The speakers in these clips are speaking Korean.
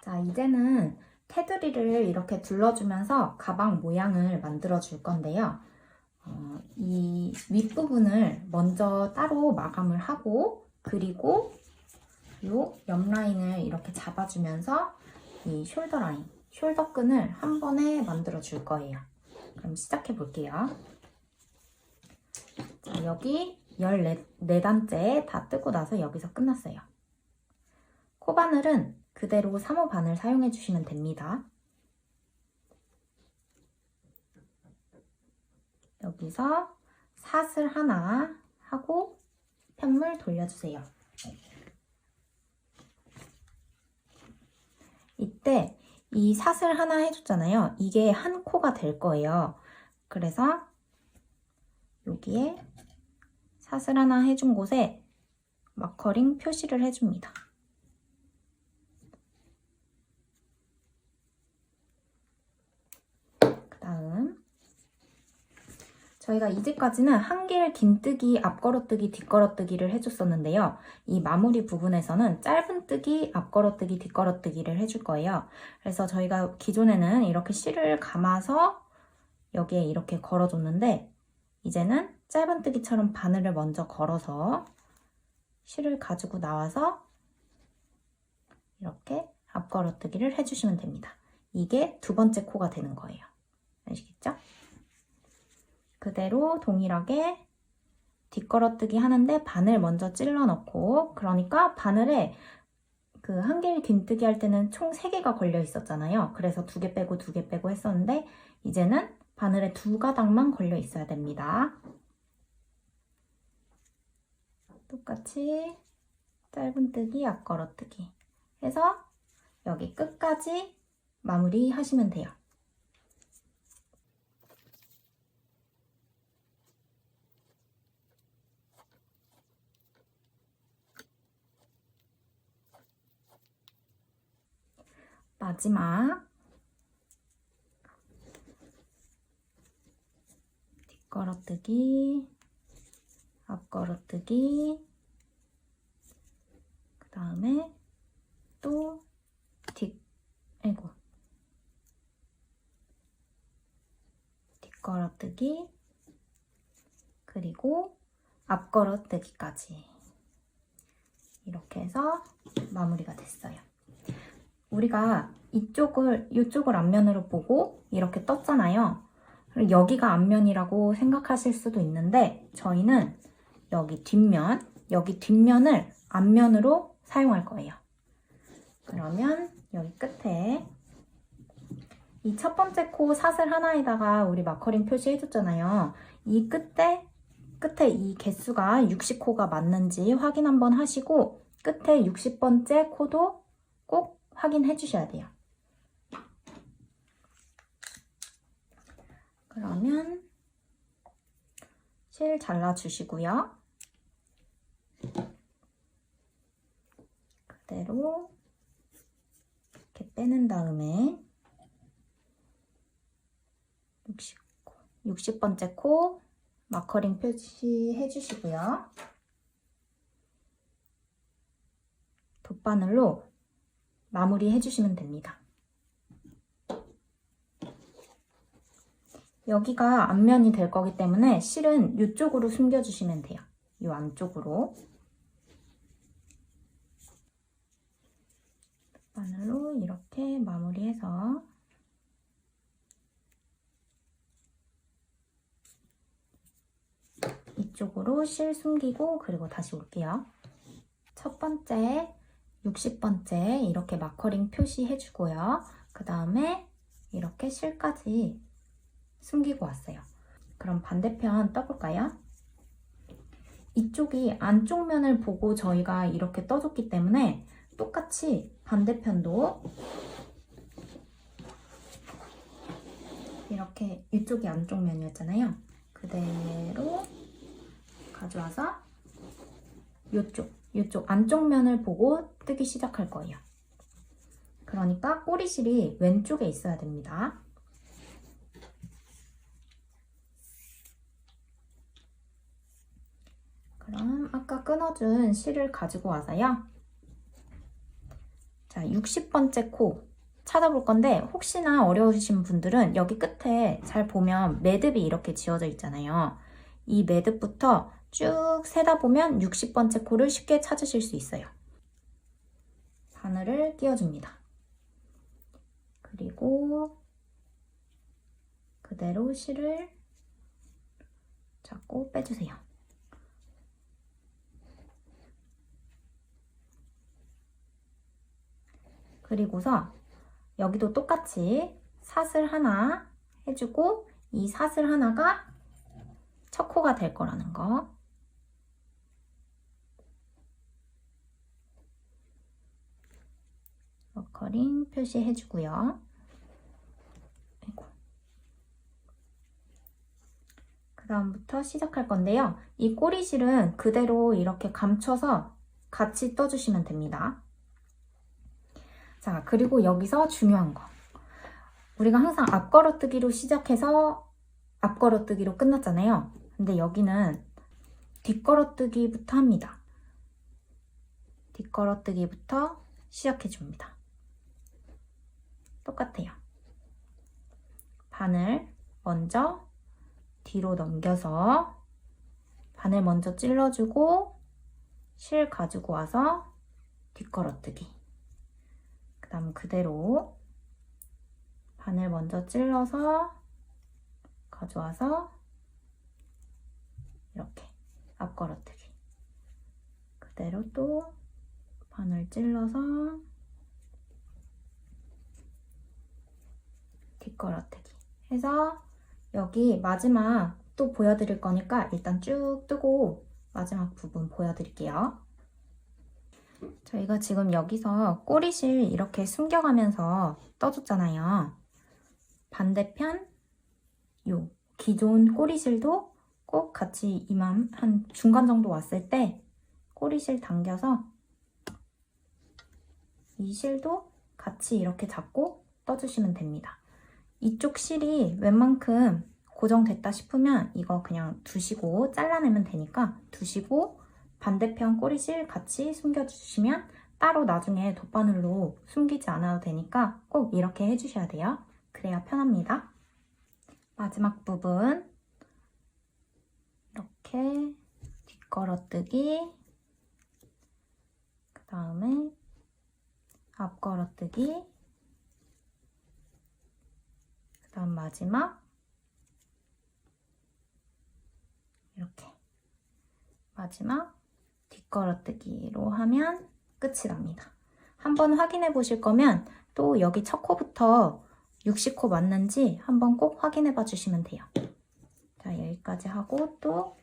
자, 이제는 테두리를 이렇게 둘러주면서 가방 모양을 만들어 줄 건데요. 이 윗부분을 먼저 따로 마감을 하고, 그리고 요 옆 라인을 이렇게 잡아주면서 이 숄더 라인, 숄더 끈을 한 번에 만들어 줄 거예요. 그럼 시작해 볼게요. 자, 여기 14단째 다 뜨고 나서 여기서 끝났어요. 코바늘은 그대로 3호 바늘 사용해 주시면 됩니다. 여기서 사슬 하나 하고 편물 돌려주세요. 이때 이 사슬 하나 해줬잖아요. 이게 한 코가 될 거예요. 그래서 여기에 사슬 하나 해준 곳에 마커링 표시를 해줍니다. 그 다음 저희가 이제까지는 한길 긴뜨기, 앞걸어뜨기, 뒷걸어뜨기를 해줬었는데요. 이 마무리 부분에서는 짧은뜨기, 앞걸어뜨기, 뒷걸어뜨기를 해줄 거예요. 그래서 저희가 기존에는 이렇게 실을 감아서 여기에 이렇게 걸어줬는데 이제는 짧은뜨기처럼 바늘을 먼저 걸어서 실을 가지고 나와서 이렇게 앞걸어뜨기를 해주시면 됩니다. 이게 두 번째 코가 되는 거예요. 아시겠죠? 그대로 동일하게 뒷걸어뜨기 하는데 바늘 먼저 찔러 넣고, 그러니까 바늘에 그 한길 긴뜨기 할 때는 총 3개가 걸려 있었잖아요. 그래서 2개 빼고 2개 빼고 했었는데 이제는 바늘에 2가닥만 걸려 있어야 됩니다. 똑같이 짧은뜨기, 앞걸어뜨기 해서 여기 끝까지 마무리 하시면 돼요. 마지막 뒷걸어뜨기, 앞걸어뜨기, 그 다음에 또 뒷걸어뜨기, 그리고 앞걸어뜨기까지 이렇게 해서 마무리가 됐어요. 우리가 이쪽을 앞면으로 보고 이렇게 떴잖아요. 그리고 여기가 앞면이라고 생각하실 수도 있는데 저희는 여기 뒷면을 앞면으로 사용할 거예요. 그러면 여기 끝에 이 첫 번째 코 사슬 하나에다가 우리 마커링 표시해줬잖아요. 이 끝에 이 개수가 60코가 맞는지 확인 한번 하시고 끝에 60번째 코도 꼭 확인해 주셔야 돼요. 그러면 실 잘라주시고요. 그대로 이렇게 빼낸 다음에 60번째 코 마커링 표시해 주시고요. 돗바늘로 마무리 해주시면 됩니다. 여기가 앞면이 될 거기 때문에 실은 이쪽으로 숨겨주시면 돼요. 이 안쪽으로. 바늘로 이렇게 마무리해서 이쪽으로 실 숨기고 그리고 다시 올게요. 첫 번째 60번째 이렇게 마커링 표시해주고요. 그 다음에 이렇게 실까지 숨기고 왔어요. 그럼 반대편 떠볼까요? 이쪽이 안쪽 면을 보고 저희가 이렇게 떠줬기 때문에 똑같이 반대편도 이렇게 이쪽이 안쪽 면이었잖아요. 그대로 가져와서 이쪽 안쪽 면을 보고 뜨기 시작할 거예요. 그러니까 꼬리실이 왼쪽에 있어야 됩니다. 그럼 아까 끊어준 실을 가지고 와서요. 자, 60번째 코 찾아볼 건데 혹시나 어려우신 분들은 여기 끝에 잘 보면 매듭이 이렇게 지어져 있잖아요. 이 매듭부터 쭉 세다 보면 60번째 코를 쉽게 찾으실 수 있어요. 바늘을 끼워줍니다. 그리고 그대로 실을 잡고 빼주세요. 그리고서 여기도 똑같이 사슬 하나 해주고 이 사슬 하나가 첫 코가 될 거라는 거. 러커링 표시해주고요. 그 다음부터 시작할 건데요. 이 꼬리실은 그대로 이렇게 감춰서 같이 떠주시면 됩니다. 자, 그리고 여기서 중요한 거. 우리가 항상 앞걸어뜨기로 시작해서 앞걸어뜨기로 끝났잖아요. 근데 여기는 뒷걸어뜨기부터 합니다. 뒷걸어뜨기부터 시작해줍니다. 똑같아요. 바늘 먼저 뒤로 넘겨서 바늘 먼저 찔러주고 실 가지고 와서 뒷걸어뜨기. 그 다음 그대로 바늘 먼저 찔러서 가져와서 이렇게 앞걸어뜨기. 그대로 또 바늘 찔러서 뒷걸어뜨기 해서 여기 마지막 또 보여드릴 거니까 일단 쭉 뜨고 마지막 부분 보여드릴게요. 저희가 지금 여기서 꼬리실 이렇게 숨겨가면서 떠줬잖아요. 반대편 요 기존 꼬리실도 꼭 같이 이만 한 중간 정도 왔을 때 꼬리실 당겨서 이 실도 같이 이렇게 잡고 떠주시면 됩니다. 이쪽 실이 웬만큼 고정됐다 싶으면 이거 그냥 두시고 잘라내면 되니까 두시고 반대편 꼬리실 같이 숨겨주시면 따로 나중에 덧바늘로 숨기지 않아도 되니까 꼭 이렇게 해주셔야 돼요. 그래야 편합니다. 마지막 부분 이렇게 뒷걸어뜨기, 그 다음에 앞걸어뜨기, 그 다음 마지막 이렇게 마지막 뒷걸어뜨기로 하면 끝이 납니다. 한번 확인해 보실 거면 또 여기 첫 코부터 60코 맞는지 한번 꼭 확인해 봐 주시면 돼요. 자, 여기까지 하고 또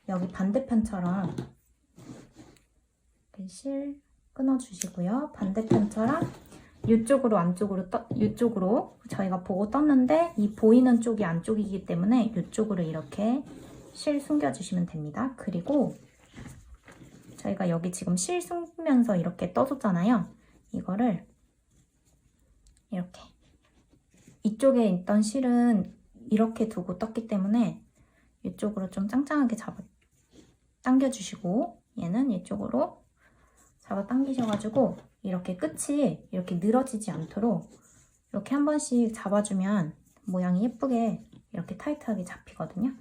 여기 반대편처럼 이렇게 실 끊어 주시고요. 반대편처럼 이쪽으로 안쪽으로 이쪽으로 저희가 보고 떴는데 이 보이는 쪽이 안쪽이기 때문에 이쪽으로 이렇게 실 숨겨주시면 됩니다. 그리고 저희가 여기 지금 실 숨으면서 이렇게 떠줬잖아요. 이거를 이렇게 이쪽에 있던 실은 이렇게 두고 떴기 때문에 이쪽으로 좀 짱짱하게 당겨주시고 얘는 이쪽으로 잡아 당기셔가지고 이렇게 끝이 이렇게 늘어지지 않도록 이렇게 한 번씩 잡아주면 모양이 예쁘게 이렇게 타이트하게 잡히거든요.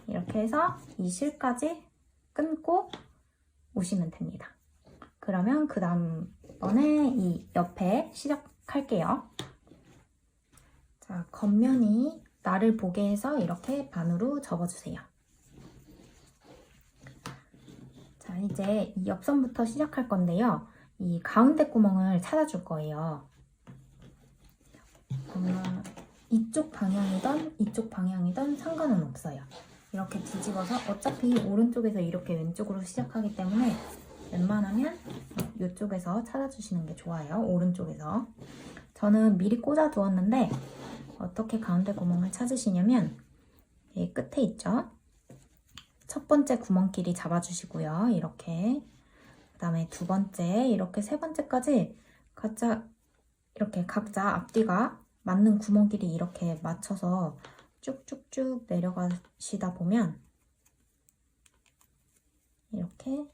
이렇게 해서 이 실까지 끊고 오시면 됩니다. 그러면 그 다음번에 이 옆에 시작할게요. 자, 겉면이 나를 보게 해서 이렇게 반으로 접어주세요. 자, 이제 이 옆선부터 시작할 건데요. 이 가운데 구멍을 찾아줄 거예요. 이쪽 방향이든 이쪽 방향이든 상관은 없어요. 이렇게 뒤집어서 어차피 오른쪽에서 이렇게 왼쪽으로 시작하기 때문에 웬만하면 이쪽에서 찾아주시는 게 좋아요. 오른쪽에서. 저는 미리 꽂아 두었는데 어떻게 가운데 구멍을 찾으시냐면 이 끝에 있죠. 첫 번째 구멍끼리 잡아주시고요. 이렇게. 그 다음에 두 번째, 이렇게 세 번째까지 이렇게 각자 앞뒤가 맞는 구멍끼리 이렇게 맞춰서 쭉쭉쭉 내려가시다 보면 이렇게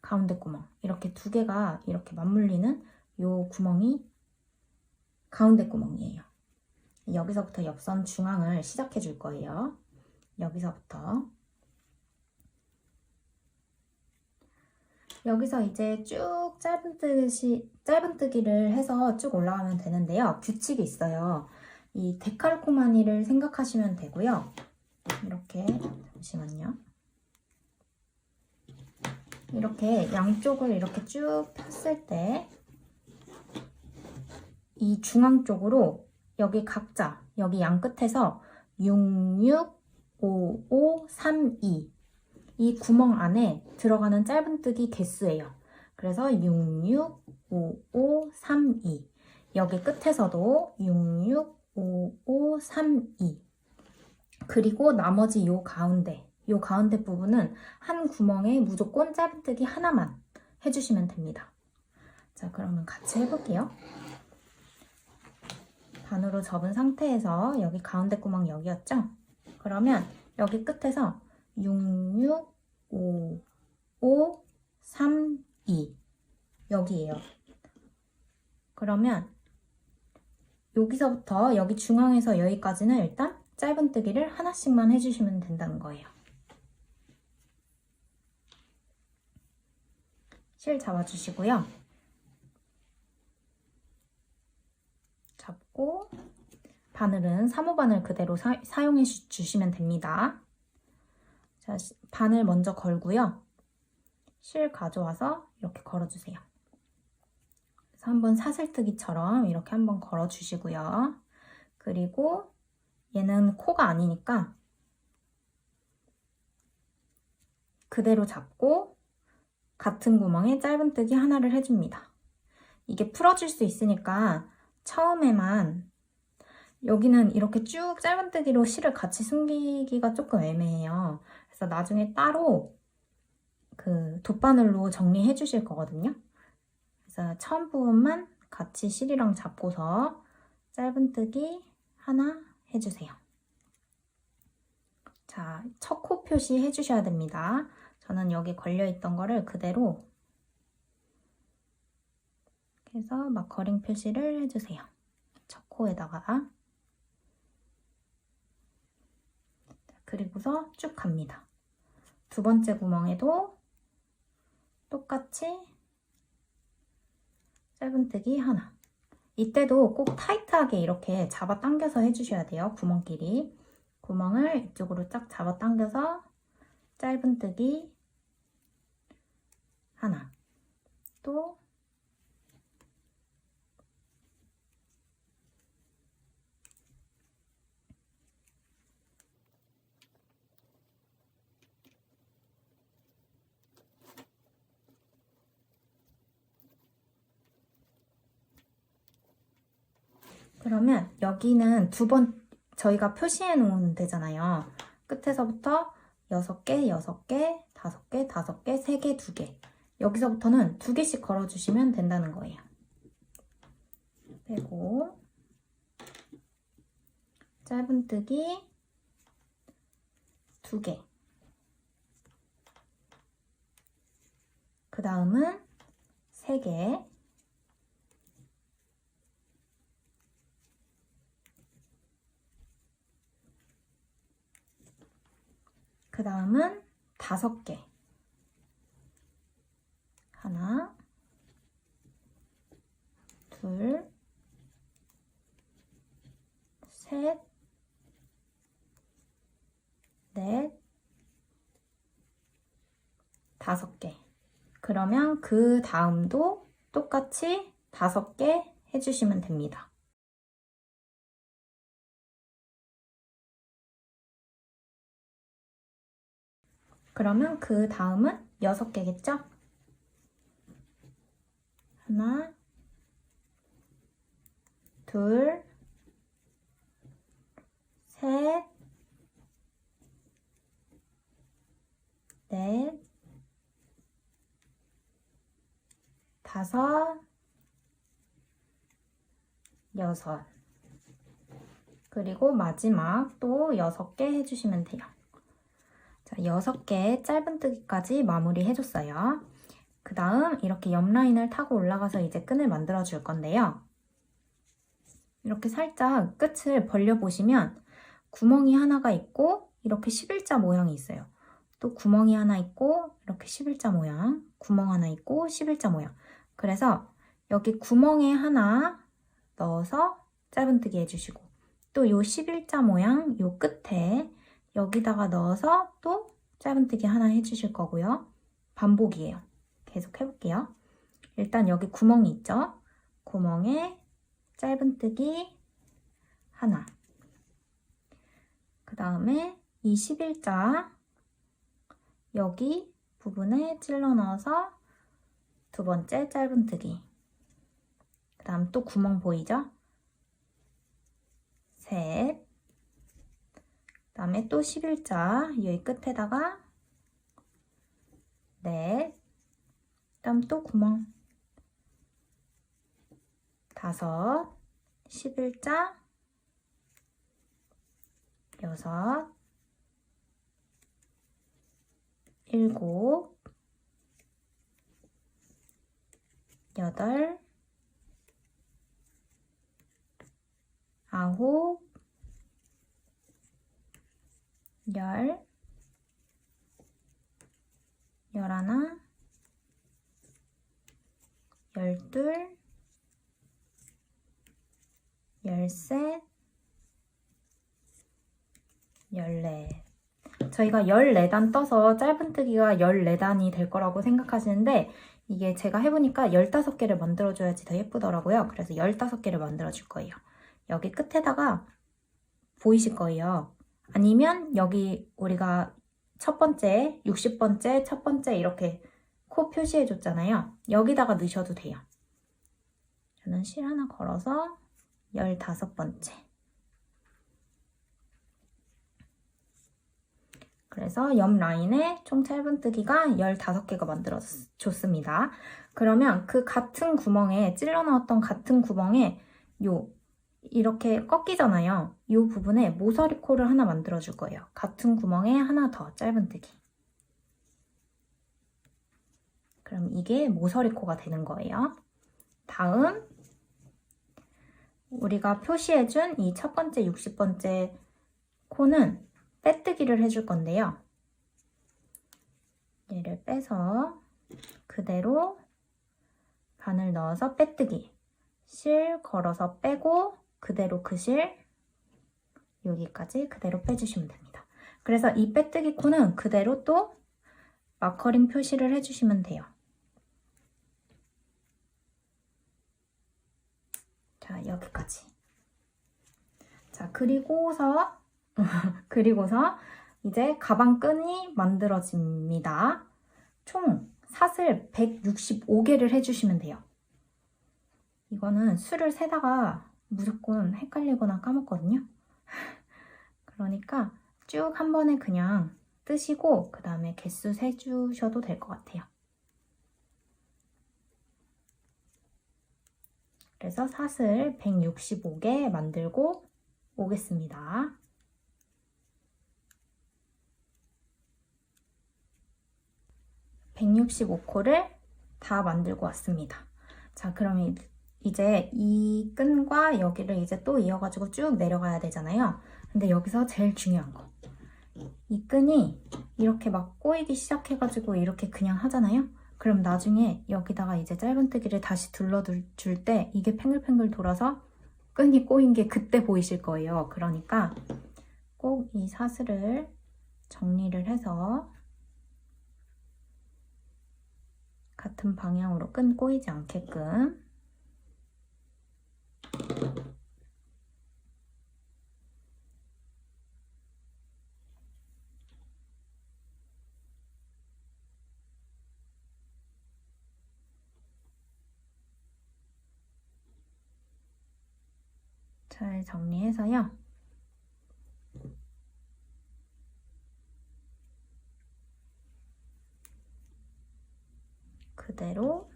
가운데 구멍. 이렇게 두 개가 이렇게 맞물리는 요 구멍이 가운데 구멍이에요. 여기서부터 옆선 중앙을 시작해 줄 거예요. 여기서부터. 여기서 이제 쭉 짧은뜨기를 해서 쭉 올라가면 되는데요. 규칙이 있어요. 이 데칼코마니를 생각하시면 되고요. 이렇게, 잠시만요. 이렇게 양쪽을 이렇게 쭉 폈을 때 이 중앙 쪽으로 여기 각자, 여기 양 끝에서 665532 이 구멍 안에 들어가는 짧은뜨기 개수예요. 그래서 665532 여기 끝에서도 665532 그리고 나머지 요 가운데 부분은 한 구멍에 무조건 짧은뜨기 하나만 해주시면 됩니다. 자, 그러면 같이 해볼게요. 반으로 접은 상태에서 여기 가운데 구멍 여기였죠? 그러면 여기 끝에서 665532 여기에요. 그러면 여기서부터 여기 중앙에서 여기까지는 일단 짧은뜨기를 하나씩만 해주시면 된다는 거예요. 실 잡아주시고요. 잡고 바늘은 3호 바늘 그대로 사용해 주시면 됩니다. 자, 바늘 먼저 걸고요. 실 가져와서 이렇게 걸어주세요. 그래서 한번 사슬뜨기처럼 이렇게 한번 걸어주시고요. 그리고 얘는 코가 아니니까 그대로 잡고 같은 구멍에 짧은뜨기 하나를 해줍니다. 이게 풀어질 수 있으니까 처음에만 여기는 이렇게 쭉 짧은뜨기로 실을 같이 숨기기가 조금 애매해요. 그래서 나중에 따로 그 돗바늘로 정리해 주실 거거든요. 그래서 처음 부분만 같이 실이랑 잡고서 짧은뜨기 하나 해주세요. 자, 첫 코 표시 해주셔야 됩니다. 저는 여기 걸려있던 거를 그대로 이렇게 해서 마커링 표시를 해주세요. 첫 코에다가. 그리고서 쭉 갑니다. 두 번째 구멍에도 똑같이 짧은뜨기 하나. 이때도 꼭 타이트하게 이렇게 잡아당겨서 해주셔야 돼요. 구멍끼리. 구멍을 이쪽으로 쫙 잡아당겨서 짧은뜨기 하나. 또 그러면 여기는 저희가 표시해 놓은 데잖아요. 끝에서부터 6개, 6개, 5개, 5개, 3개, 2개. 여기서부터는 2개씩 걸어주시면 된다는 거예요. 빼고 짧은뜨기 2개. 그 다음은 3개. 그 다음은 5개. 하나, 둘, 셋, 넷, 5개. 그러면 그 다음도 똑같이 5개 해주시면 됩니다. 그러면 그 다음은 6개겠죠? 하나, 둘, 셋, 넷, 5, 6. 그리고 마지막 또 6개 해주시면 돼요. 자, 6개 짧은뜨기까지 마무리 해줬어요. 그 다음 이렇게 옆 라인을 타고 올라가서 이제 끈을 만들어 줄 건데요. 이렇게 살짝 끝을 벌려보시면 구멍이 하나가 있고 이렇게 11자 모양이 있어요. 또 구멍이 하나 있고 이렇게 11자 모양, 구멍 하나 있고 11자 모양. 그래서 여기 구멍에 하나 넣어서 짧은뜨기 해주시고 또 요 11자 모양 요 끝에 여기다가 넣어서 또 짧은뜨기 하나 해주실 거고요. 반복이에요. 계속 해볼게요. 일단 여기 구멍이 있죠? 구멍에 짧은뜨기 하나. 그 다음에 이 11자 여기 부분에 찔러 넣어서 두 번째 짧은뜨기. 그 다음 또 구멍 보이죠? 셋. 그 다음에 또 11자 여기 끝에다가 넷. 그 다음 또 구멍 다섯. 11자 여섯. 일곱. 여덟. 아홉. 열. 열하나. 열둘. 열셋. 열넷. 저희가 14단 떠서 짧은뜨기가 14단이 될 거라고 생각하시는데 이게 제가 해보니까 15개를 만들어줘야지 더 예쁘더라고요. 그래서 15개를 만들어줄 거예요. 여기 끝에다가 보이실 거예요. 아니면 여기 우리가 첫 번째, 60번째, 첫 번째 이렇게 코 표시해줬잖아요. 여기다가 넣으셔도 돼요. 저는 실 하나 걸어서 15번째. 그래서 옆 라인에 총 짧은뜨기가 15개가 만들어졌습니다. 그러면 그 같은 구멍에 찔러 넣었던 같은 구멍에 이렇게 꺾이잖아요. 이 부분에 모서리 코를 하나 만들어 줄 거예요. 같은 구멍에 하나 더 짧은뜨기. 그럼 이게 모서리 코가 되는 거예요. 다음 우리가 표시해준 이 첫 번째 60번째 코는 빼뜨기를 해줄 건데요. 얘를 빼서 그대로 바늘 넣어서 빼뜨기. 실 걸어서 빼고 그대로 그 실 여기까지 그대로 빼주시면 됩니다. 그래서 이 빼뜨기 코는 그대로 또 마커링 표시를 해주시면 돼요. 자, 여기까지. 자, 그리고서 이제 가방 끈이 만들어집니다. 총 사슬 165개를 해주시면 돼요. 이거는 수를 세다가 무조건 헷갈리거나 까먹거든요. 그러니까 쭉 한 번에 그냥 뜨시고 그 다음에 개수 세주셔도 될 것 같아요. 그래서 사슬 165개 만들고 오겠습니다. 165코를 다 만들고 왔습니다. 자, 그럼 이제 이 끈과 여기를 이제 또 이어가지고 쭉 내려가야 되잖아요. 근데 여기서 제일 중요한 거. 이 끈이 이렇게 막 꼬이기 시작해가지고 이렇게 그냥 하잖아요. 그럼 나중에 여기다가 이제 짧은뜨기를 다시 둘러줄 때 이게 팽글팽글 돌아서 끈이 꼬인 게 그때 보이실 거예요. 그러니까 꼭 이 사슬을 정리를 해서 같은 방향으로 끈 꼬이지 않게끔 잘 정리해서요. 그대로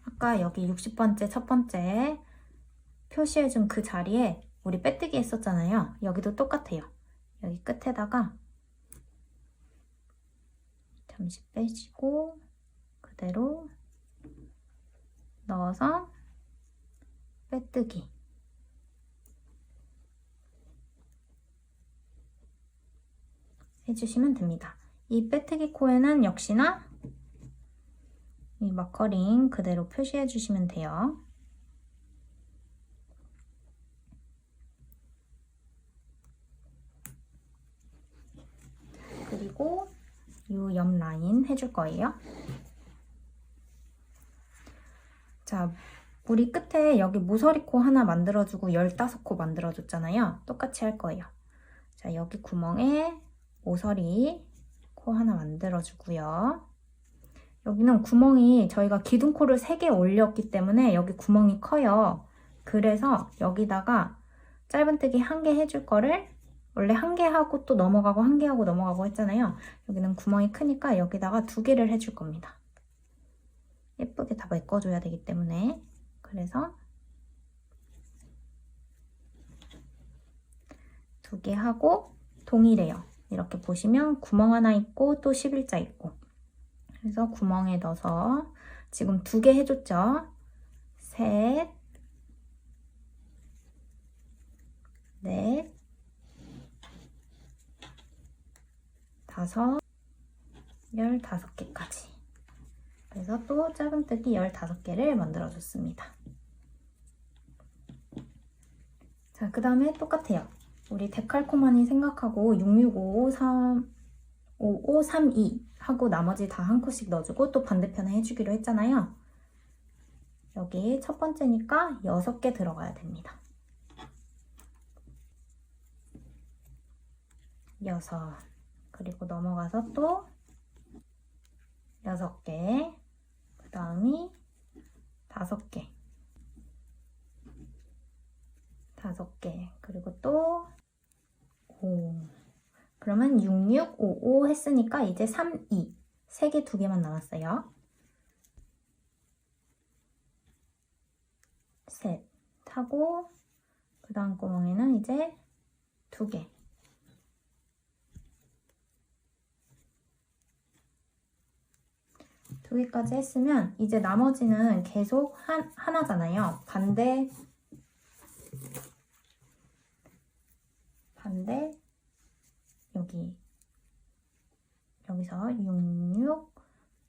아까 여기 60번째 첫 번째 표시해준 그 자리에 우리 빼뜨기 했었잖아요. 여기도 똑같아요. 여기 끝에다가 잠시 빼시고 그대로 넣어서 빼뜨기. 해주시면 됩니다. 이 빼뜨기 코에는 역시나 이 마커링 그대로 표시해 주시면 돼요. 그리고 이 옆 라인 해줄 거예요. 자, 우리 끝에 여기 모서리코 하나 만들어주고 15코 만들어줬잖아요. 똑같이 할 거예요. 자, 여기 구멍에 모서리 코 하나 만들어주고요. 여기는 구멍이 저희가 기둥코를 3개 올렸기 때문에 여기 구멍이 커요. 그래서 여기다가 짧은뜨기 1개 해줄 거를 원래 1개 하고 또 넘어가고 1개 하고 넘어가고 했잖아요. 여기는 구멍이 크니까 여기다가 2개를 해줄 겁니다. 예쁘게 다 메꿔줘야 되기 때문에. 그래서 2개 하고 동일해요. 이렇게 보시면 구멍 하나 있고 또 11자 있고. 그래서 구멍에 넣어서 지금 2개 해줬죠? 셋, 넷, 다섯, 15개까지. 그래서 또 짧은뜨기 15개를 만들어줬습니다. 자, 그 다음에 똑같아요. 우리 데칼코마니 생각하고 565532 하고 나머지 다 한 코씩 넣어주고 또 반대편에 해주기로 했잖아요. 여기 첫 번째니까 6개 들어가야 됩니다. 6. 그리고 넘어가서 또 6개. 그 다음이 5개. 5개. 그리고 또 5. 그러면 6655 했으니까 이제 32. 3개 2개만 남았어요. 셋 하고 그 다음 구멍에는 이제 2개. 2개까지 했으면 이제 나머지는 계속 하나잖아요. 반대 여기서 66,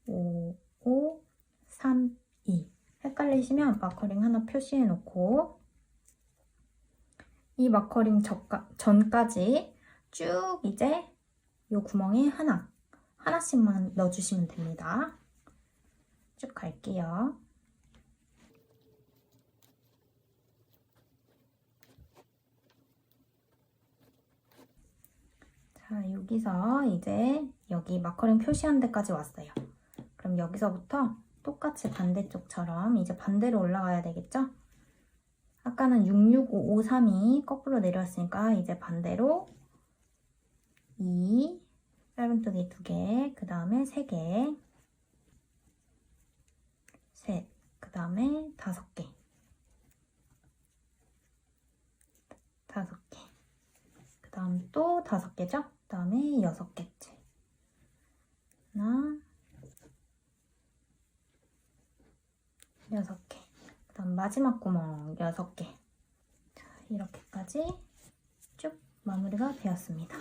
55, 3, 2 헷갈리시면 마커링 하나 표시해 놓고 이 마커링 전까지 쭉 이제 이 구멍에 하나씩만 넣어주시면 됩니다. 쭉 갈게요. 자, 여기서 이제 여기 마커링 표시한 데까지 왔어요. 그럼 여기서부터 똑같이 반대쪽처럼 이제 반대로 올라가야 되겠죠? 아까는 66553이 거꾸로 내려왔으니까 이제 반대로 2, 짧은뜨기 2개, 그 다음에 3개, 셋, 그 다음에 5개, 5개, 그 다음 또 5개죠? 그 다음에 6개째. 하나, 6개. 그 다음 마지막 구멍 6개. 자, 이렇게까지 쭉 마무리가 되었습니다.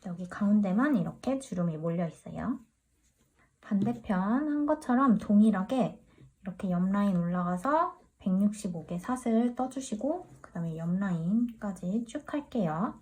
여기 가운데만 이렇게 주름이 몰려 있어요. 반대편 한 것처럼 동일하게 이렇게 옆 라인 올라가서 165개 사슬 떠주시고 그 다음에 옆 라인까지 쭉 할게요.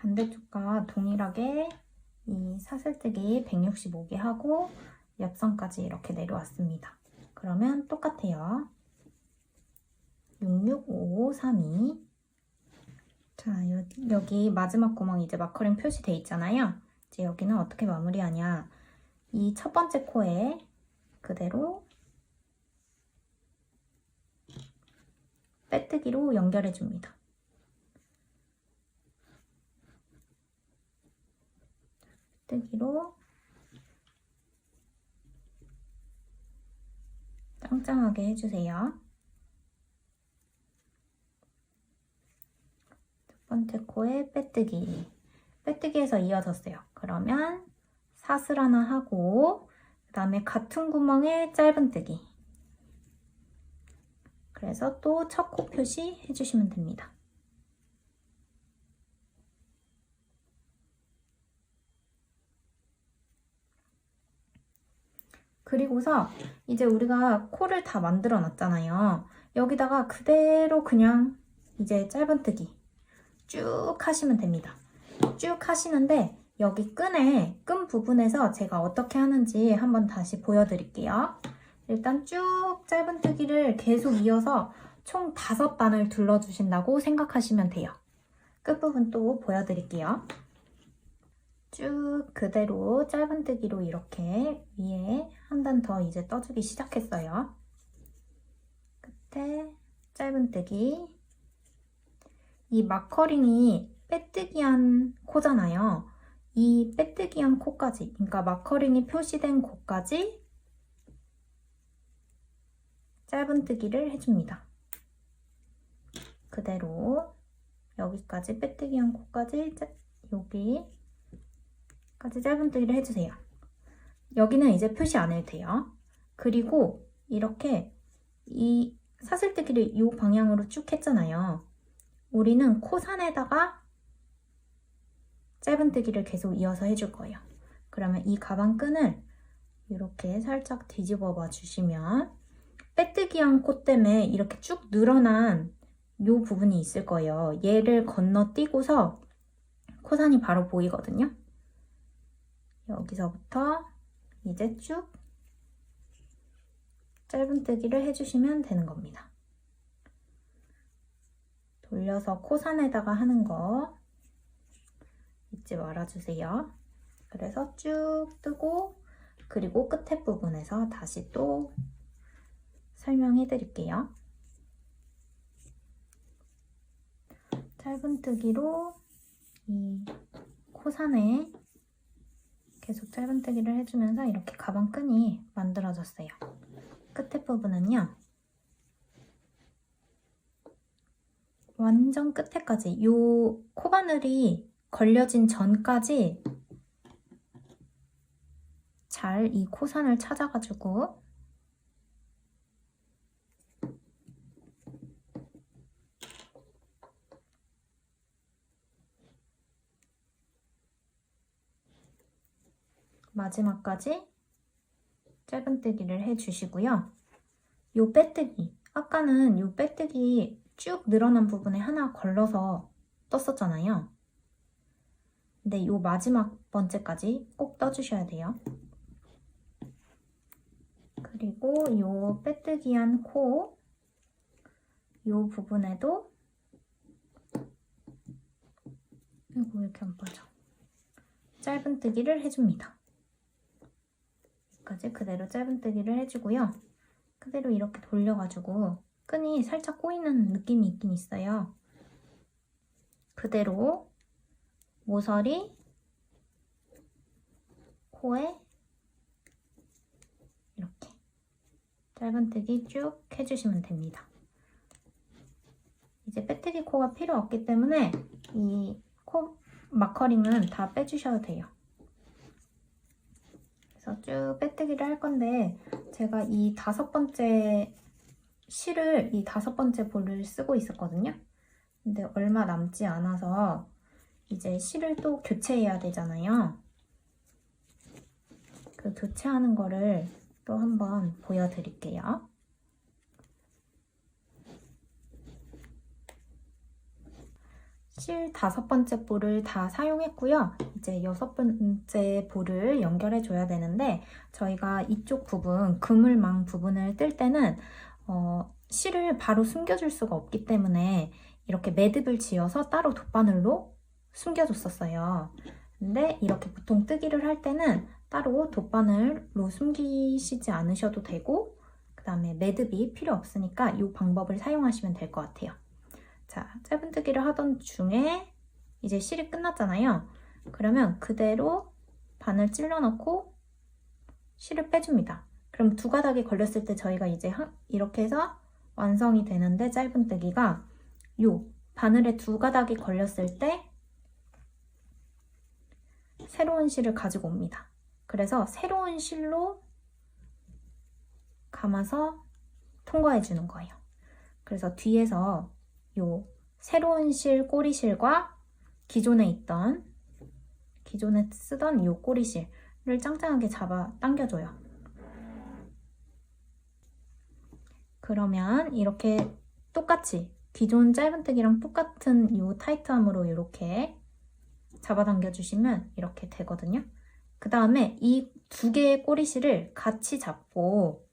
반대쪽과 동일하게 이 사슬뜨기 165개 하고 옆선까지 이렇게 내려왔습니다. 그러면 똑같아요. 665532. 자, 여기 마지막 구멍 이제 마커링 표시돼 있잖아요. 이제 여기는 어떻게 마무리하냐. 이 첫 번째 코에 그대로 빼뜨기로 연결해 줍니다. 빼뜨기로 짱짱하게 해주세요. 첫 번째 코에 빼뜨기. 빼뜨기에서 이어졌어요. 그러면 사슬 하나 하고 그 다음에 같은 구멍에 짧은뜨기. 그래서 또 첫 코 표시 해주시면 됩니다. 그리고서 이제 우리가 코를 다 만들어 놨잖아요. 여기다가 그대로 그냥 이제 짧은뜨기 쭉 하시면 됩니다. 쭉 하시는데 여기 끈 부분에서 제가 어떻게 하는지 한번 다시 보여드릴게요. 일단 쭉 짧은뜨기를 계속 이어서 총 5단을 둘러주신다고 생각하시면 돼요. 끝부분 또 보여드릴게요. 쭉 그대로 짧은뜨기로 이렇게 위에 한 단 더 이제 떠주기 시작했어요. 끝에 짧은뜨기. 이 마커링이 빼뜨기한 코잖아요. 이 빼뜨기한 코까지, 그러니까 마커링이 표시된 곳까지 짧은뜨기를 해줍니다. 그대로 여기까지 빼뜨기한 코까지 여기까지 짧은뜨기를 해주세요. 여기는 이제 표시 안 해도 돼요. 그리고 이렇게 이 사슬뜨기를 이 방향으로 쭉 했잖아요. 우리는 코산에다가 짧은뜨기를 계속 이어서 해줄 거예요. 그러면 이 가방 끈을 이렇게 살짝 뒤집어 봐 주시면 빼뜨기한 코 때문에 이렇게 쭉 늘어난 이 부분이 있을 거예요. 얘를 건너뛰고서 코산이 바로 보이거든요. 여기서부터 이제 쭉 짧은뜨기를 해주시면 되는 겁니다. 돌려서 코산에다가 하는 거 잊지 말아주세요. 그래서 쭉 뜨고 그리고 끝에 부분에서 다시 또 설명해 드릴게요. 짧은뜨기로 이 코산에 계속 짧은뜨기를 해주면서 이렇게 가방 끈이 만들어졌어요. 끝에 부분은요. 완전 끝에까지 이 코바늘이 걸려진 전까지 잘 이 코산을 찾아가지고 마지막까지 짧은뜨기를 해주시고요. 요 빼뜨기, 아까는 요 빼뜨기 쭉 늘어난 부분에 하나 걸러서 떴었잖아요. 근데 요 마지막 번째까지 꼭 떠주셔야 돼요. 그리고 요 빼뜨기한 코, 요 부분에도 이거 왜 이렇게 안 빠져? 짧은뜨기를 해줍니다. 여기까지 그대로 짧은뜨기를 해주고요. 그대로 이렇게 돌려가지고 끈이 살짝 꼬이는 느낌이 있긴 있어요. 그대로 모서리, 코에 이렇게 짧은뜨기 쭉 해주시면 됩니다. 이제 빼뜨기 코가 필요 없기 때문에 이 코 마커링은 다 빼주셔도 돼요. 그래서 쭉 빼뜨기를 할 건데 제가 이 5번째 실을 이 5번째 볼을 쓰고 있었거든요. 근데 얼마 남지 않아서 이제 실을 또 교체해야 되잖아요. 그 교체하는 거를 또 한번 보여드릴게요. 실 5번째 볼을 다 사용했고요. 이제 6번째 볼을 연결해 줘야 되는데 저희가 이쪽 부분, 그물망 부분을 뜰 때는 실을 바로 숨겨줄 수가 없기 때문에 이렇게 매듭을 지어서 따로 돗바늘로 숨겨줬었어요. 근데 이렇게 보통 뜨기를 할 때는 따로 돗바늘로 숨기시지 않으셔도 되고 그 다음에 매듭이 필요 없으니까 이 방법을 사용하시면 될 것 같아요. 자, 짧은뜨기를 하던 중에 이제 실이 끝났잖아요. 그러면 그대로 바늘 찔러 넣고 실을 빼줍니다. 그럼 두 가닥이 걸렸을 때 저희가 이제 이렇게 해서 완성이 되는데, 짧은뜨기가 요 바늘에 두 가닥이 걸렸을 때 새로운 실을 가지고 옵니다. 그래서 새로운 실로 감아서 통과해 주는 거예요. 그래서 뒤에서 요 새로운 실, 꼬리실과 기존에 쓰던 요 꼬리실을 짱짱하게 잡아 당겨줘요. 그러면 이렇게 똑같이 기존 짧은뜨기랑 똑같은 요 타이트함으로 이렇게 잡아당겨 주시면 이렇게 되거든요. 그 다음에 이 두 개의 꼬리실을 같이 잡고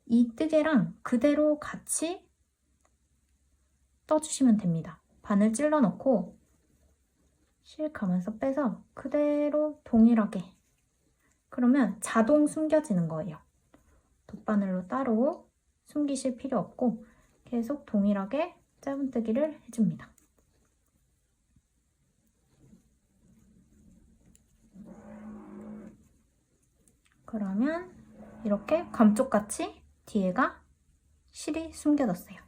이 뜨개랑 그대로 같이 떠주시면 됩니다. 바늘 찔러 넣고 실 감아서 빼서 그대로 동일하게, 그러면 자동 숨겨지는 거예요. 돗바늘로 따로 숨기실 필요 없고 계속 동일하게 짧은뜨기를 해줍니다. 그러면 이렇게 감쪽같이 뒤에가 실이 숨겨졌어요.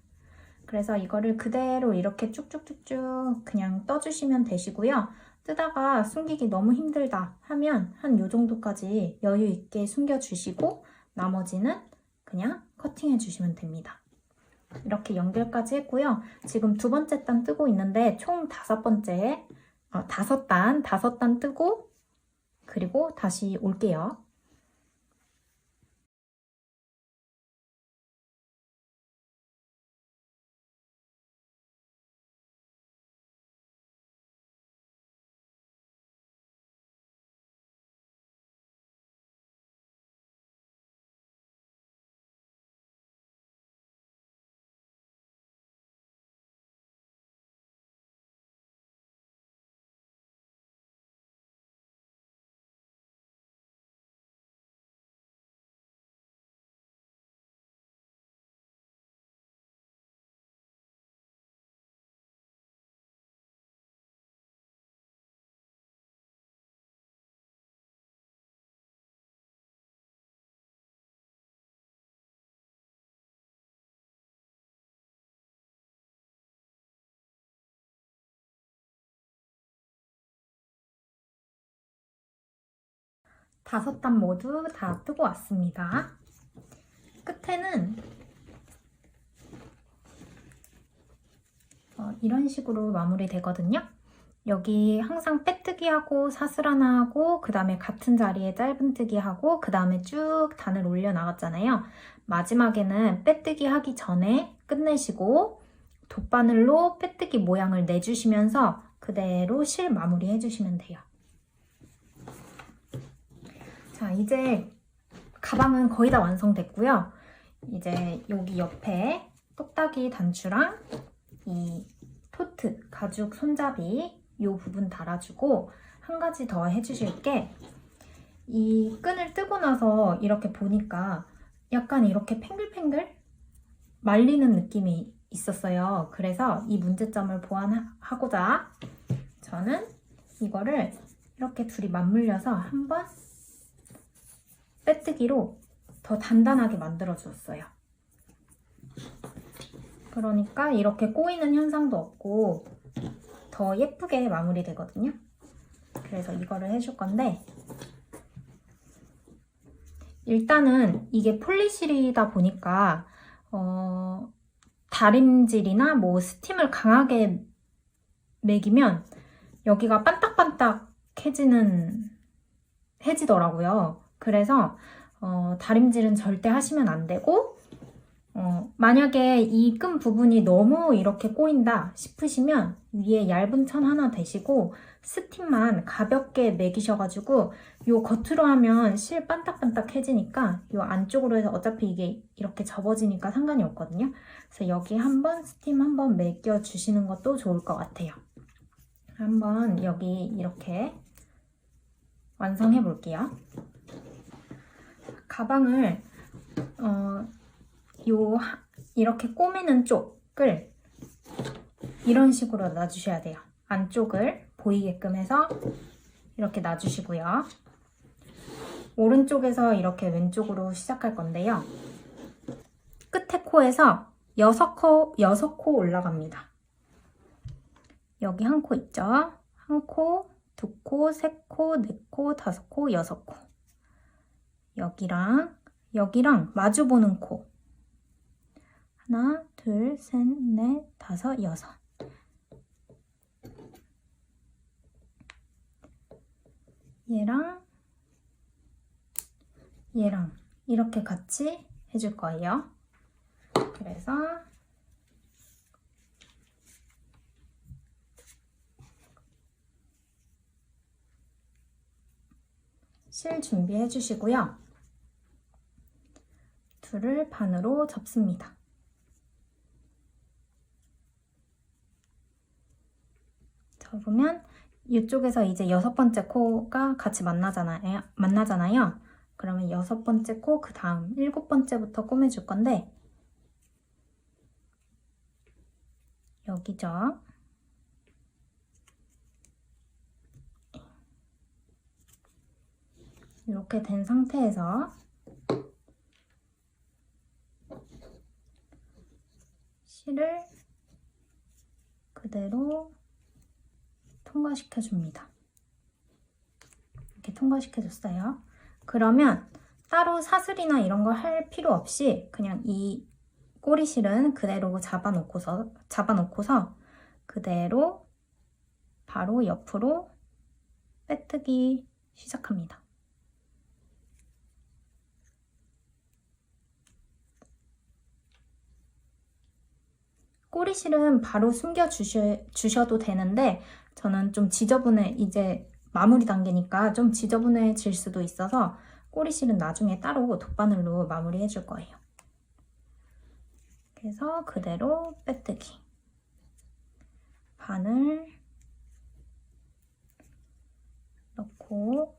그래서 이거를 그대로 이렇게 쭉쭉쭉쭉 그냥 떠주시면 되시고요. 뜨다가 숨기기 너무 힘들다 하면 한 요 정도까지 여유 있게 숨겨주시고 나머지는 그냥 커팅해 주시면 됩니다. 이렇게 연결까지 했고요. 지금 두 번째 단 뜨고 있는데 총 5단 뜨고 그리고 다시 올게요. 다섯 단 모두 다 뜨고 왔습니다. 끝에는 이런 식으로 마무리 되거든요. 여기 항상 빼뜨기 하고 사슬 하나 하고 그 다음에 같은 자리에 짧은뜨기 하고 그 다음에 쭉 단을 올려 나갔잖아요. 마지막에는 빼뜨기 하기 전에 끝내시고 돗바늘로 빼뜨기 모양을 내주시면서 그대로 실 마무리 해주시면 돼요. 자, 이제 가방은 거의 다 완성됐고요. 이제 여기 옆에 똑딱이 단추랑 이 토트, 가죽 손잡이 이 부분 달아주고 한 가지 더 해주실 게, 이 끈을 뜨고 나서 이렇게 보니까 약간 이렇게 팽글팽글 말리는 느낌이 있었어요. 그래서 이 문제점을 보완하고자 저는 이거를 이렇게 둘이 맞물려서 한번 빼뜨기로 더 단단하게 만들어 줬어요. 그러니까 이렇게 꼬이는 현상도 없고 더 예쁘게 마무리 되거든요. 그래서 이거를 해줄 건데, 일단은 이게 폴리실이다 보니까 다림질이나 뭐 스팀을 강하게 매기면 여기가 해지더라고요. 그래서 다림질은 절대 하시면 안 되고, 만약에 이 끈 부분이 너무 이렇게 꼬인다 싶으시면 위에 얇은 천 하나 대시고 스팀만 가볍게 매기셔가지고 요 겉으로 하면 실 반딱반딱해지니까 요 안쪽으로 해서 어차피 이게 이렇게 접어지니까 상관이 없거든요. 그래서 여기 한번 스팀 한번 매겨주시는 것도 좋을 것 같아요. 한번 여기 이렇게 완성해 볼게요. 가방을 이렇게 꼬매는 쪽을 이런 식으로 놔주셔야 돼요. 안쪽을 보이게끔 해서 이렇게 놔주시고요. 오른쪽에서 이렇게 왼쪽으로 시작할 건데요. 끝에 코에서 6코 올라갑니다. 여기 한 코 있죠? 한 코, 두 코, 세 코, 네 코, 다섯 코, 여섯 코. 여기랑 마주보는 코. 하나, 둘, 셋, 넷, 다섯, 여섯. 얘랑 이렇게 같이 해줄 거예요. 그래서 실 준비해 주시고요. 둘을 반으로 접습니다. 접으면 이쪽에서 이제 6번째 코가 같이 만나잖아요. 그러면 6번째 코, 그 다음 7번째부터 꼬매줄 건데 여기죠. 이렇게 된 상태에서 실을 그대로 통과시켜줍니다. 이렇게 통과시켜줬어요. 그러면 따로 사슬이나 이런 거 할 필요 없이 그냥 이 꼬리실은 그대로 잡아놓고서 그대로 바로 옆으로 빼뜨기 시작합니다. 꼬리실은 바로 숨겨주셔도 되는데 저는 좀 이제 마무리 단계니까 좀 지저분해질 수도 있어서 꼬리실은 나중에 따로 돗바늘로 마무리해 줄 거예요. 그래서 그대로 빼뜨기. 바늘 넣고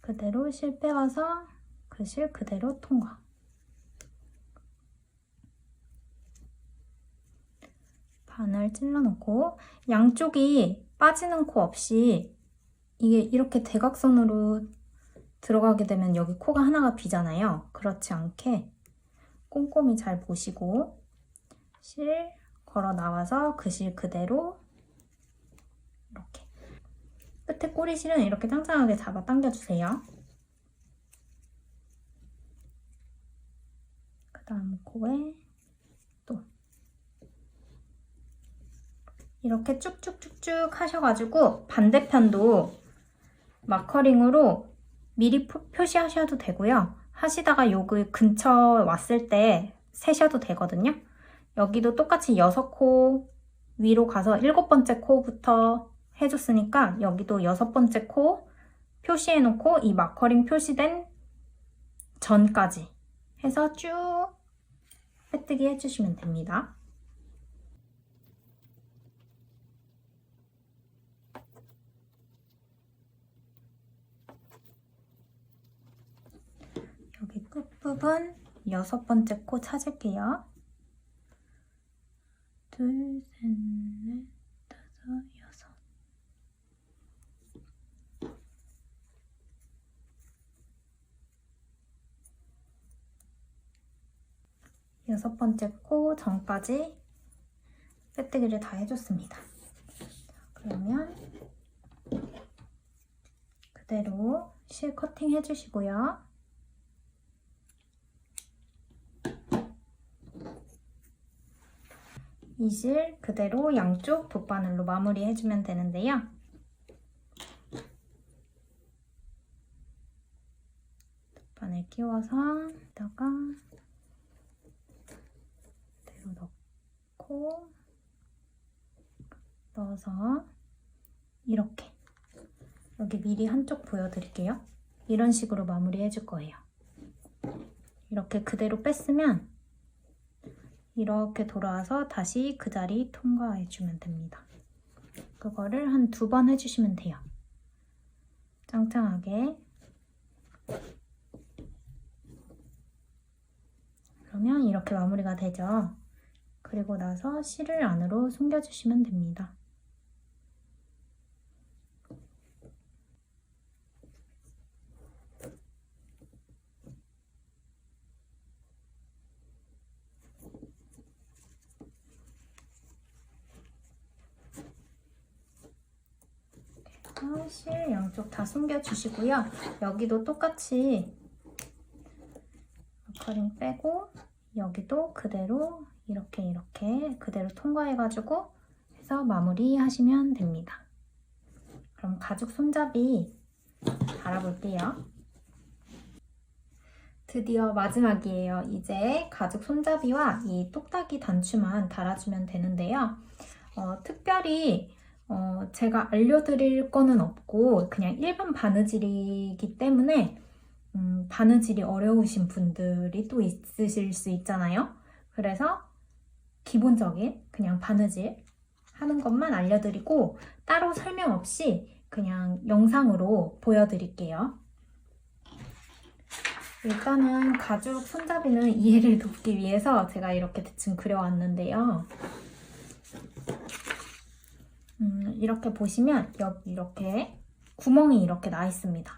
그대로 실 빼와서 그 실 그대로 통과. 바늘 찔러 놓고 양쪽이 빠지는 코 없이 이게 이렇게 대각선으로 들어가게 되면 여기 코가 하나가 비잖아요. 그렇지 않게 꼼꼼히 잘 보시고 실 걸어 나와서 그 실 그대로 이렇게 끝에 꼬리실은 이렇게 짱짱하게 잡아 당겨주세요. 그 다음 코에 또 이렇게 쭉쭉쭉쭉 하셔가지고 반대편도 마커링으로 미리 표시하셔도 되고요. 하시다가 여기 근처 왔을 때 세셔도 되거든요. 여기도 똑같이 6코 위로 가서 7번째 코부터 해줬으니까 여기도 6번째 코 표시해놓고 이 마커링 표시된 전까지 해서 쭉 빼뜨기 해주시면 됩니다. 여기 끝부분 6번째 코 찾을게요. 둘, 셋, 넷, 다섯, 여섯. 여섯 번째 코 전까지 빼뜨기를 다 해줬습니다. 그러면 그대로 실 커팅 해주시고요. 이 실 그대로 양쪽 돗바늘로 마무리 해주면 되는데요. 돗바늘 안에 끼워서 여기다가 그대로 넣고 넣어서 이렇게 여기 미리 한쪽 보여드릴게요. 이런 식으로 마무리 해줄 거예요. 이렇게 그대로 뺐으면 이렇게 돌아와서 다시 그 자리 통과해주면 됩니다. 그거를 한 2번 해주시면 돼요. 짱짱하게. 그러면 이렇게 마무리가 되죠. 그리고 나서 실을 안으로 숨겨주시면 됩니다. 실 양쪽 다 숨겨주시고요. 여기도 똑같이 커링 빼고 여기도 그대로 이렇게 그대로 통과해가지고 해서 마무리 하시면 됩니다. 그럼 가죽 손잡이 달아볼게요. 드디어 마지막이에요. 이제 가죽 손잡이와 이 똑딱이 단추만 달아주면 되는데요. 특별히 제가 알려드릴 거는 없고 그냥 일반 바느질이기 때문에 바느질이 어려우신 분들이 또 있으실 수 있잖아요. 그래서 기본적인 그냥 바느질 하는 것만 알려드리고 따로 설명 없이 그냥 영상으로 보여드릴게요. 일단은 가죽 손잡이는 이해를 돕기 위해서 제가 이렇게 대충 그려왔는데요. 이렇게 보시면 여기 이렇게 구멍이 이렇게 나 있습니다.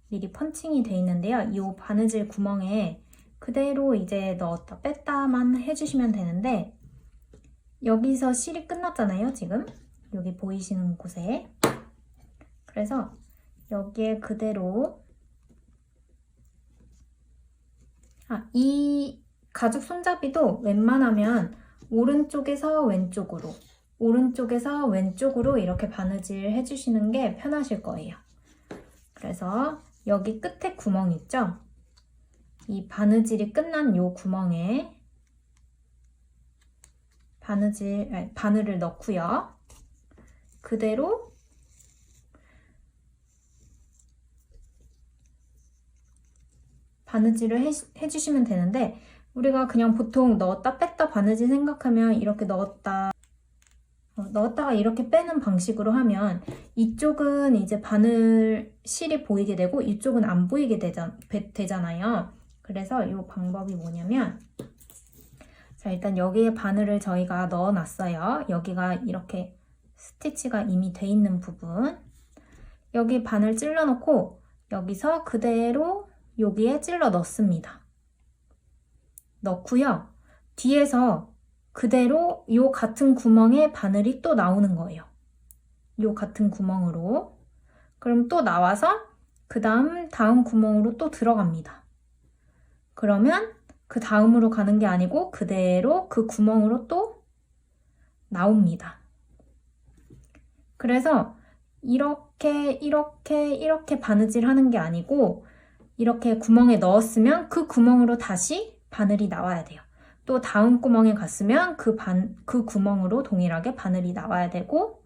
미리 펀칭이 돼 있는데요. 이 바느질 구멍에 그대로 이제 넣었다 뺐다만 해주시면 되는데 여기서 실이 끝났잖아요. 지금 여기 보이시는 곳에. 그래서 여기에 그대로 이 가죽 손잡이도 웬만하면 오른쪽에서 왼쪽으로 오른쪽에서 왼쪽으로 이렇게 바느질 해주시는 게 편하실 거예요. 그래서 여기 끝에 구멍 있죠? 이 바느질이 끝난 요 구멍에 바늘을 넣고요. 그대로 바느질을 해주시면 되는데 우리가 그냥 보통 넣었다 뺐다 바느질 생각하면 이렇게 넣었다가 이렇게 빼는 방식으로 하면 이쪽은 이제 바늘 실이 보이게 되고 이쪽은 안 보이게 되잖아요. 그래서 이 방법이 뭐냐면 자, 일단 여기에 바늘을 저희가 넣어놨어요. 여기가 이렇게 스티치가 이미 돼 있는 부분 여기 바늘 찔러 놓고 여기서 그대로 여기에 찔러 넣습니다. 넣고요. 뒤에서 그대로 이 같은 구멍에 바늘이 또 나오는 거예요. 이 같은 구멍으로. 그럼 또 나와서 그 다음 구멍으로 또 들어갑니다. 그러면 그 다음으로 가는 게 아니고 그대로 그 구멍으로 또 나옵니다. 그래서 이렇게 바느질 하는 게 아니고 이렇게 구멍에 넣었으면 그 구멍으로 다시 바늘이 나와야 돼요. 또 다음 구멍에 갔으면 그 구멍으로 동일하게 바늘이 나와야 되고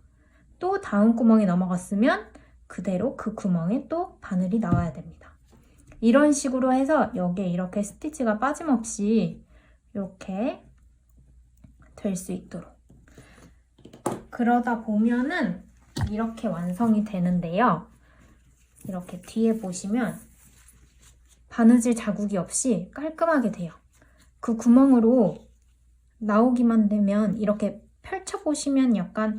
또 다음 구멍에 넘어갔으면 그대로 그 구멍에 또 바늘이 나와야 됩니다. 이런 식으로 해서 여기에 이렇게 스티치가 빠짐없이 이렇게 될 수 있도록 그러다 보면은 이렇게 완성이 되는데요. 이렇게 뒤에 보시면 바느질 자국이 없이 깔끔하게 돼요. 그 구멍으로 나오기만 되면 이렇게 펼쳐보시면 약간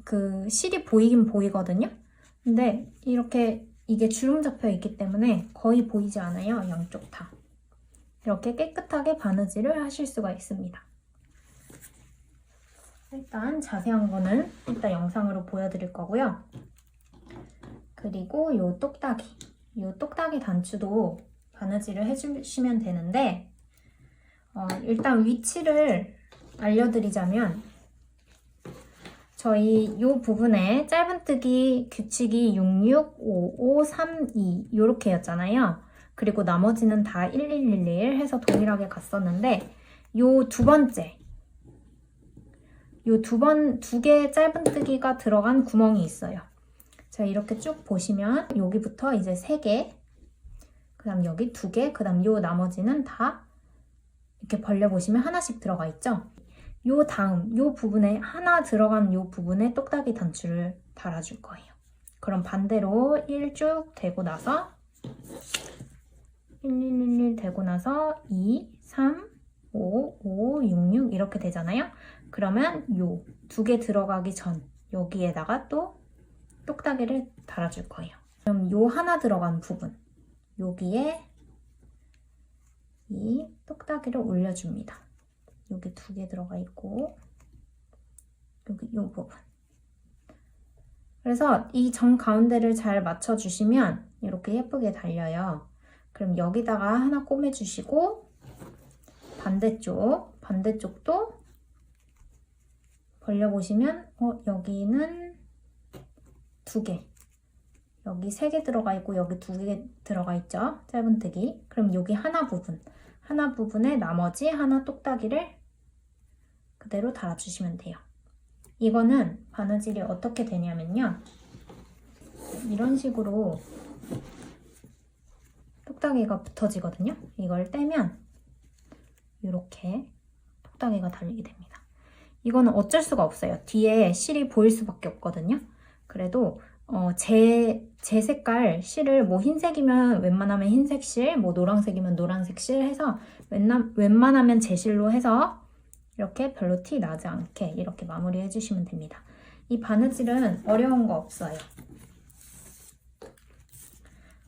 그 실이 보이긴 보이거든요. 근데 이렇게 이게 주름 잡혀 있기 때문에 거의 보이지 않아요. 양쪽 다. 이렇게 깨끗하게 바느질을 하실 수가 있습니다. 일단 자세한 거는 이따 영상으로 보여드릴 거고요. 그리고 요 똑딱이 단추도 바느질을 해주시면 되는데 일단 위치를 알려드리자면 저희 이 부분에 짧은뜨기 규칙이 665532 이렇게였잖아요. 그리고 나머지는 다 1111 해서 동일하게 갔었는데 요 두 번째, 요 두 개의 짧은뜨기가 들어간 구멍이 있어요. 자, 이렇게 쭉 보시면 여기부터 이제 3개, 그 다음 여기 2개, 그 다음 요 나머지는 다 이렇게 벌려보시면 하나씩 들어가 있죠? 요 다음, 요 부분에 하나 들어간 요 부분에 똑딱이 단추를 달아줄 거예요. 그럼 반대로 1 쭉 되고 나서 1111 되고 나서 2, 3, 5, 5, 6, 6 이렇게 되잖아요? 그러면 요 2개 들어가기 전 여기에다가 또 똑딱이를 달아줄 거예요. 그럼 요 하나 들어간 부분 여기에 이 똑딱이를 올려줍니다. 여기 2개 들어가 있고 여기 요 부분. 그래서 이 정 가운데를 잘 맞춰주시면 이렇게 예쁘게 달려요. 그럼 여기다가 하나 꿰매주시고 반대쪽도 벌려보시면 여기는 2개, 여기 3개 들어가 있고 여기 2개 들어가 있죠? 짧은뜨기. 그럼 여기 하나 부분에 나머지 하나 똑딱이를 그대로 달아주시면 돼요. 이거는 바느질이 어떻게 되냐면요. 이런 식으로 똑딱이가 붙어지거든요. 이걸 떼면 이렇게 똑딱이가 달리게 됩니다. 이거는 어쩔 수가 없어요. 뒤에 실이 보일 수밖에 없거든요. 그래도 제 색깔 실을 뭐 흰색이면 웬만하면 흰색 실, 뭐 노란색이면 노란색 실 해서 웬만하면 제 실로 해서 이렇게 별로 티 나지 않게 이렇게 마무리 해주시면 됩니다. 이 바느질은 어려운 거 없어요.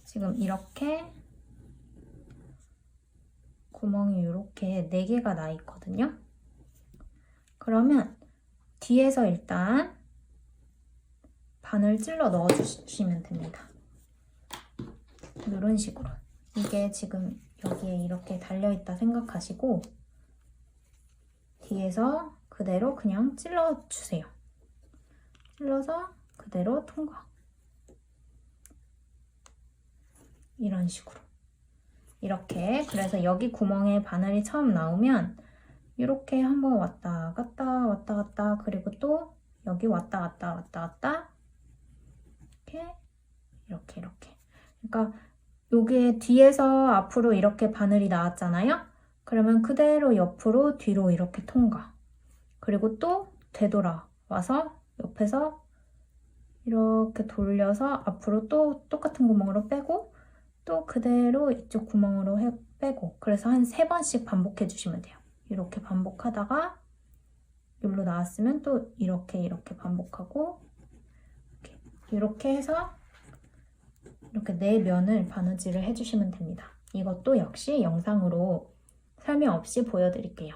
지금 이렇게 구멍이 이렇게 4개가 나 있거든요. 그러면 뒤에서 일단 바늘 찔러 넣어주시면 됩니다. 이런 식으로. 이게 지금 여기에 이렇게 달려있다 생각하시고 뒤에서 그대로 그냥 찔러주세요. 찔러서 그대로 통과. 이런 식으로. 이렇게. 그래서 여기 구멍에 바늘이 처음 나오면 이렇게 한번 왔다 갔다 왔다 갔다 그리고 또 여기 왔다 갔다 왔다 갔다 이렇게 그러니까 여기 뒤에서 앞으로 이렇게 바늘이 나왔잖아요. 그러면 그대로 옆으로 뒤로 이렇게 통과. 그리고 또 되돌아와서 옆에서 이렇게 돌려서 앞으로 또 똑같은 구멍으로 빼고 또 그대로 이쪽 구멍으로 빼고. 그래서 한 3번씩 반복해 주시면 돼요. 이렇게 반복하다가 여기로 나왔으면 또 이렇게 반복하고 이렇게 해서 이렇게 4면을 바느질을 해주시면 됩니다. 이것도 역시 영상으로 설명 없이 보여드릴게요.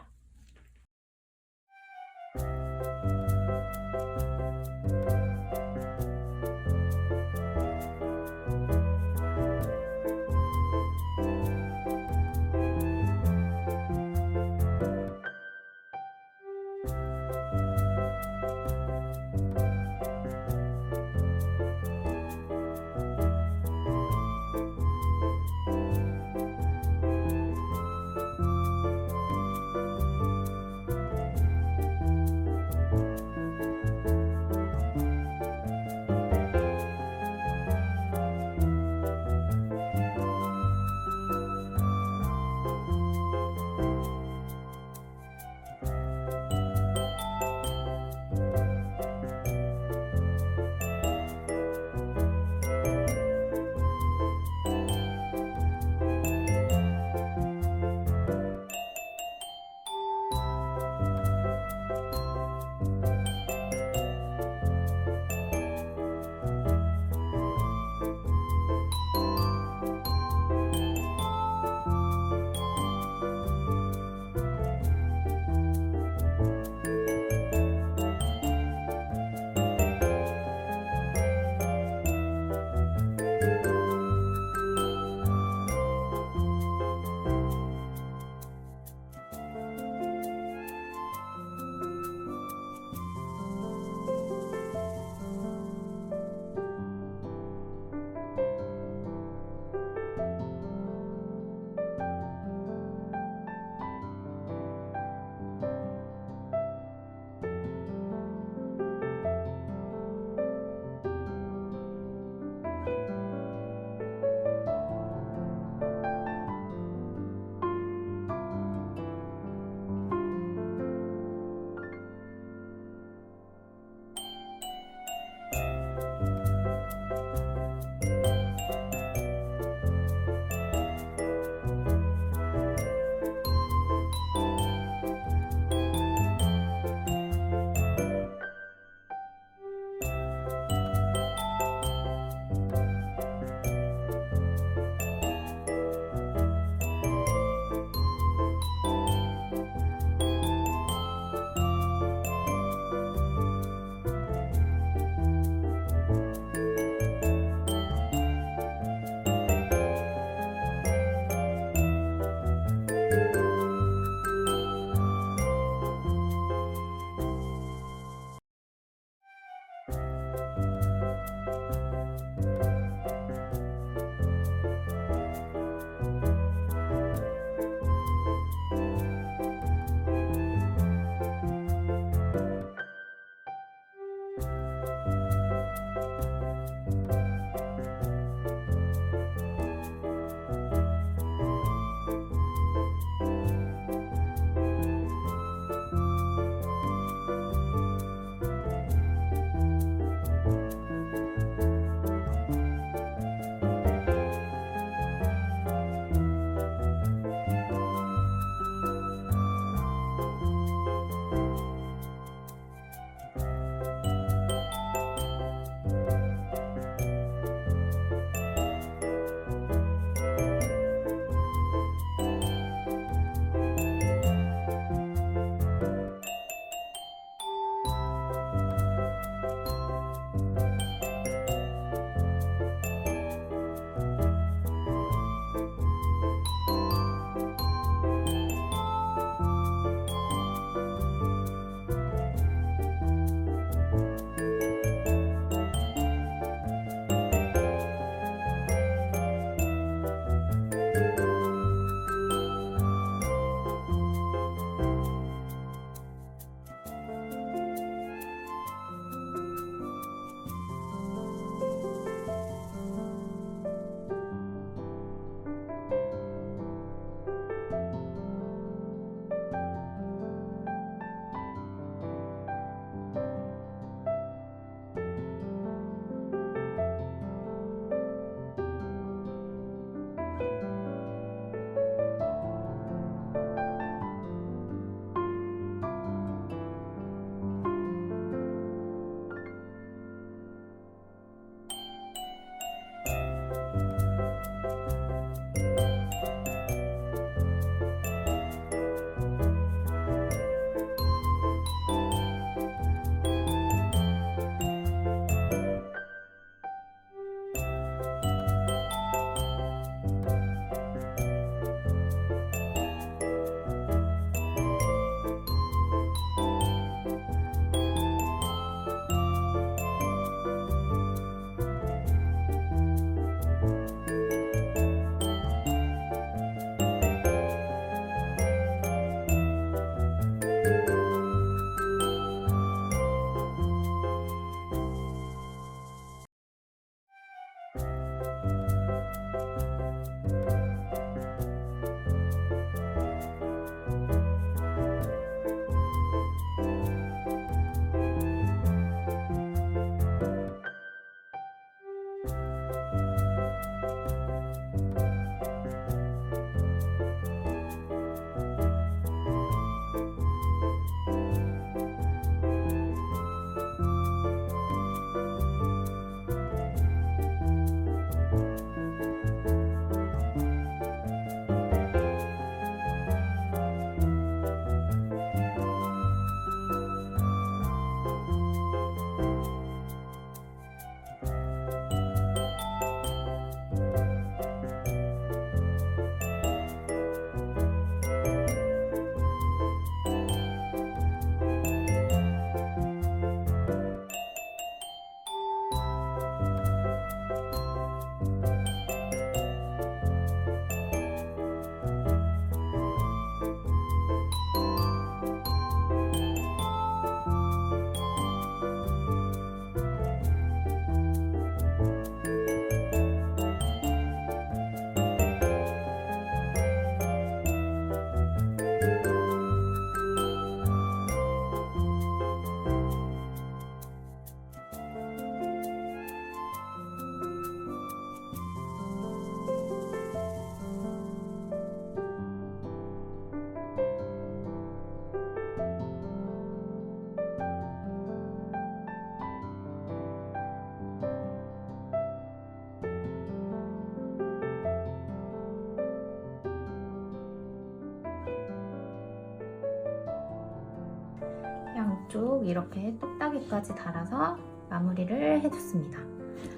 양쪽 이렇게 똑딱이까지 달아서 마무리를 해줬습니다.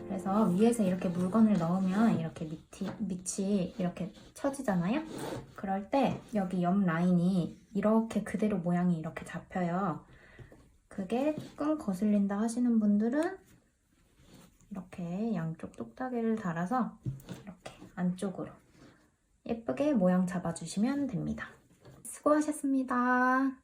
그래서 위에서 이렇게 물건을 넣으면 이렇게 밑이 이렇게 처지잖아요. 그럴 때 여기 옆 라인이 이렇게 그대로 모양이 이렇게 잡혀요. 그게 조금 거슬린다 하시는 분들은 이렇게 양쪽 똑딱이를 달아서 이렇게 안쪽으로 예쁘게 모양 잡아주시면 됩니다. 수고하셨습니다.